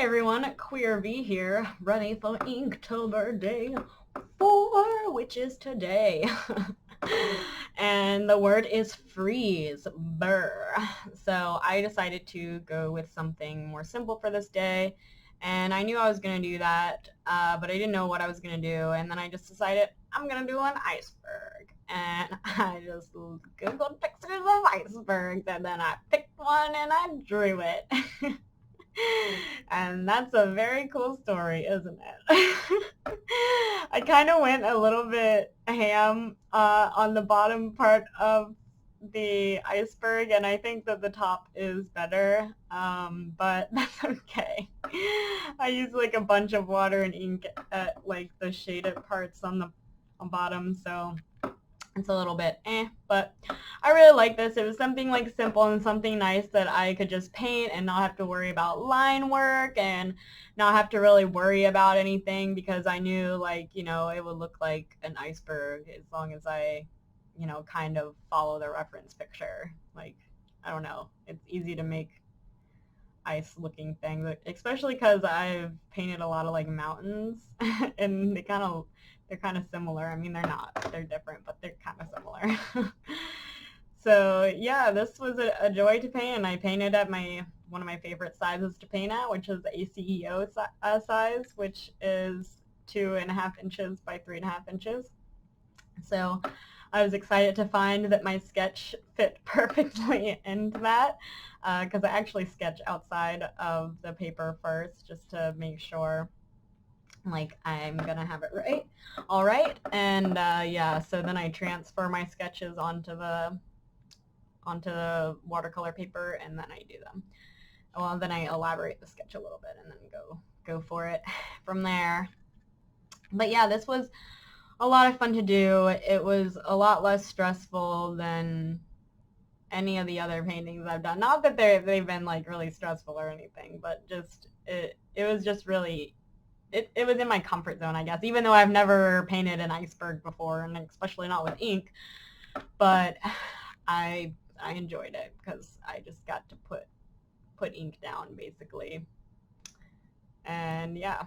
everyone, QUEERVEE here, ready for Inktober day 4, which is today. And the word is freeze, burr. So I decided to go with something more simple for this day, and I knew I was going to do that, but I didn't know what I was going to do, and then I just decided I'm going to do an iceberg. And I just googled pictures of icebergs, and then I picked one and I drew it. And that's a very cool story, isn't it? I kind of went a little bit ham on the bottom part of the iceberg, and I think that the top is better, but that's okay. I used like a bunch of water and ink at like the shaded parts on the bottom, so it's a little bit but I really like this. It was something like simple and something nice that I could just paint and not have to worry about line work and not have to really worry about anything, because I knew, like, you know, it would look like an iceberg as long as I, you know, kind of follow the reference picture. Like, I don't know, it's easy to make ice looking things, especially because I've painted a lot of like mountains and they're kind of similar. I mean, they're not, they're different, but they're kind of similar. So yeah, this was a joy to paint, and I painted at one of my favorite sizes to paint at, which is the ACEO size, which is 2.5 inches by 3.5 inches. So I was excited to find that my sketch fit perfectly into that, because I actually sketch outside of the paper first just to make sure, like, I'm gonna have it right. All right, and yeah, so then I transfer my sketches onto the watercolor paper, and then I do them. Well, then I elaborate the sketch a little bit and then go for it from there. But yeah, this was a lot of fun to do. It was a lot less stressful than any of the other paintings I've done. Not that they've been like really stressful or anything, but just it was just really, it was in my comfort zone, I guess, even though I've never painted an iceberg before, and especially not with ink. But I enjoyed it because I just got to put ink down, basically. And yeah,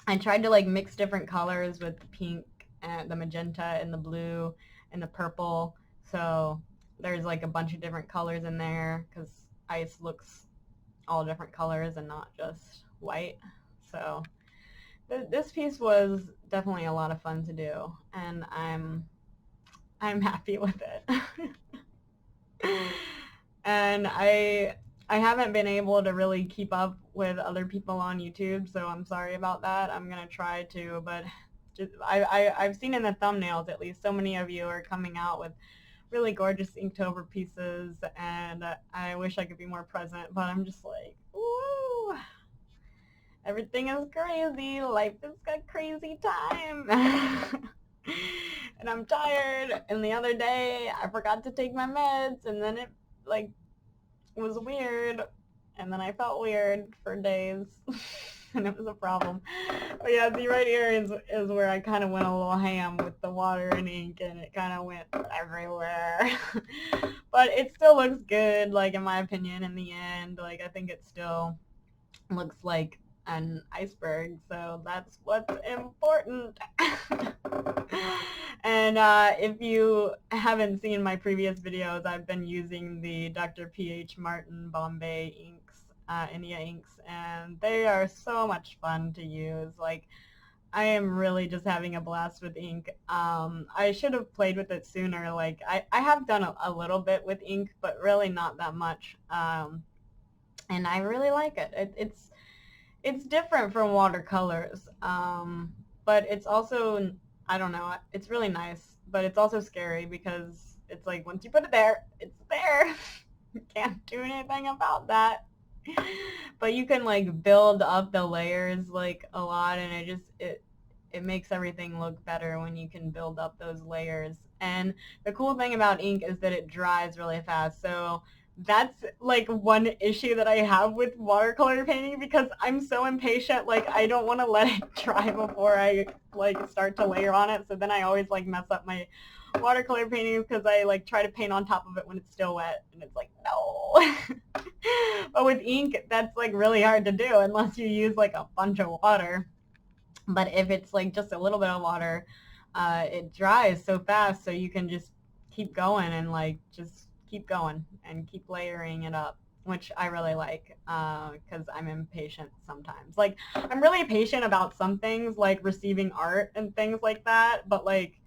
I tried to like mix different colors with the pink and the magenta and the blue and the purple, so there's like a bunch of different colors in there because ice looks all different colors and not just white. So this piece was definitely a lot of fun to do, and I'm happy with it. And I haven't been able to really keep up with other people on YouTube, so I'm sorry about that. I'm gonna try to, but just, I've seen in the thumbnails, at least, so many of you are coming out with really gorgeous Inktober pieces, and I wish I could be more present, but I'm just like, woo! Everything is crazy. Life is a crazy time. And I'm tired, and the other day I forgot to take my meds, and then it like was weird, and then I felt weird for days. And it was a problem. But yeah, see, right here is where I kind of went a little ham with the water and ink, and it kind of went everywhere. But it still looks good, like, in my opinion, in the end. Like, I think it still looks like an iceberg, so that's what's important. And if you haven't seen my previous videos, I've been using the Dr. P.H. Martin Bombay inks, India inks, and they are so much fun to use. Like, I am really just having a blast with ink. I should have played with it sooner. Like, I have done a little bit with ink, but really not that much. And I really like it. It's different from watercolors, but it's also, I don't know, it's really nice, but it's also scary because it's like once you put it there, it's there. You can't do anything about that. But you can like build up the layers like a lot, and it makes everything look better when you can build up those layers. And the cool thing about ink is that it dries really fast. So that's like one issue that I have with watercolor painting, because I'm so impatient. Like, I don't want to let it dry before I like start to layer on it. So then I always like mess up my watercolor paintings because I like try to paint on top of it when it's still wet, and it's like, no. But with ink, that's like really hard to do unless you use like a bunch of water. But if it's like just a little bit of water, it dries so fast, so you can just keep going and like just keep going and keep layering it up, which I really like, because I'm impatient sometimes. Like, I'm really patient about some things, like receiving art and things like that, but like,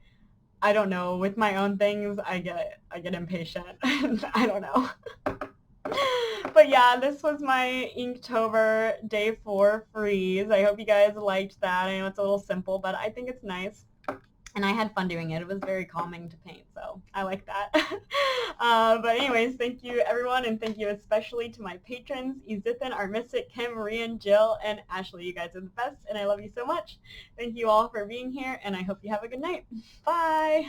I don't know, with my own things, I get impatient. I don't know. But yeah, this was my Inktober day 4 freeze. I hope you guys liked that. I know it's a little simple, but I think it's nice. And I had fun doing it. It was very calming to paint, so I like that. But anyways, thank you everyone, and thank you especially to my patrons, Ezsithyn, Artemystik, Kim, Rhian, Jill, and Ashley. You guys are the best, and I love you so much. Thank you all for being here, and I hope you have a good night. Bye!